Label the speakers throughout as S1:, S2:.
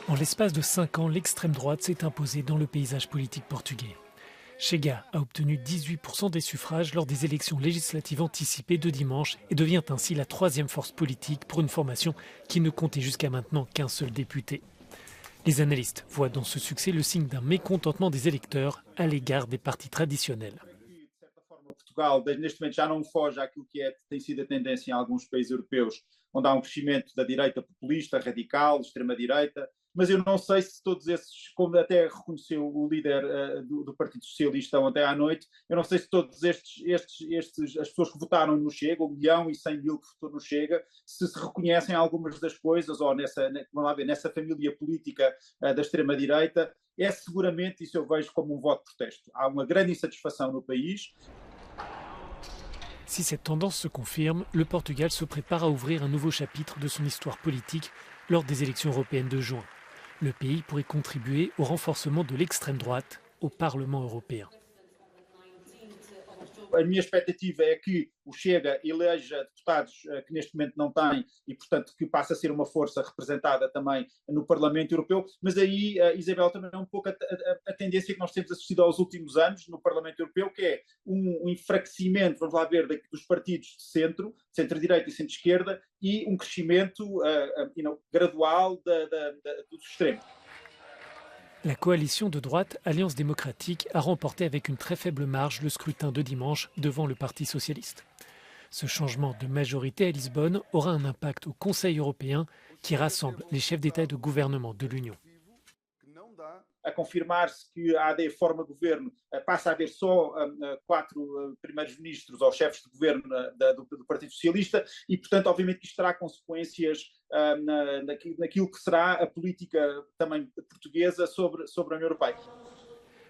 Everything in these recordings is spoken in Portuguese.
S1: En l'espace de 5 ans, l'extrême droite s'est imposée dans le paysage politique portugais. Chega a obtenu 18% des suffrages lors des élections législatives anticipées de dimanche et devient ainsi la troisième force politique pour une formation qui ne comptait jusqu'à maintenant qu'un seul député. Les analystes voient dans ce succès le signe d'un mécontentement des électeurs à l'égard des partis traditionnels.
S2: Portugal, neste momento, já não foge àquilo que tem sido a tendência em alguns países europeus, onde há crescimento da direita populista, radical, extrema-direita, mas eu não sei se todos esses, como até reconheceu o líder do Partido Socialista ontem à noite, eu não sei se todos as pessoas que votaram no Chega, 1.100.000 que votou no Chega, se reconhecem algumas das coisas, ou vamos lá ver, nessa família política da extrema-direita. É seguramente, isso eu vejo como um voto de protesto. Há uma grande insatisfação no país.
S1: Si cette tendance se confirme, le Portugal se prépare à ouvrir un nouveau chapitre de son histoire politique lors des élections européennes de juin. Le pays pourrait contribuer au renforcement de l'extrême droite au Parlement européen.
S2: A minha expectativa é que o Chega eleja deputados que neste momento não tem e, portanto, que passa a ser uma força representada também no Parlamento Europeu, mas aí, Isabel, também é um pouco a tendência que nós temos assistido aos últimos anos no Parlamento Europeu, que é um enfraquecimento, vamos lá ver, dos partidos de centro, centro-direita e centro-esquerda, e um crescimento gradual dos extremos.
S1: La coalition de droite Alliance démocratique a remporté avec une très faible marge le scrutin de dimanche devant le Parti socialiste. Ce changement de majorité à Lisbonne aura un impact au Conseil européen qui rassemble les chefs d'État et de gouvernement de l'Union.
S2: A confirmar-se que a AD forma governo, passa a haver só 4 primeiros-ministros ou chefes de governo do Partido Socialista e, portanto, obviamente que isto terá consequências naquilo que será a política também portuguesa sobre a União Europeia.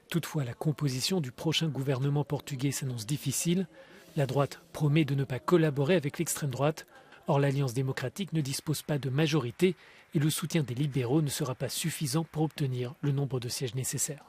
S1: Toutefois, la composition du prochain gouvernement portugais s'annonce difficile. La droite promet de ne pas collaborer avec l'extrême droite. Or, l'Alliance démocratique ne dispose pas de majorité et le soutien des libéraux ne sera pas suffisant pour obtenir le nombre de sièges nécessaires.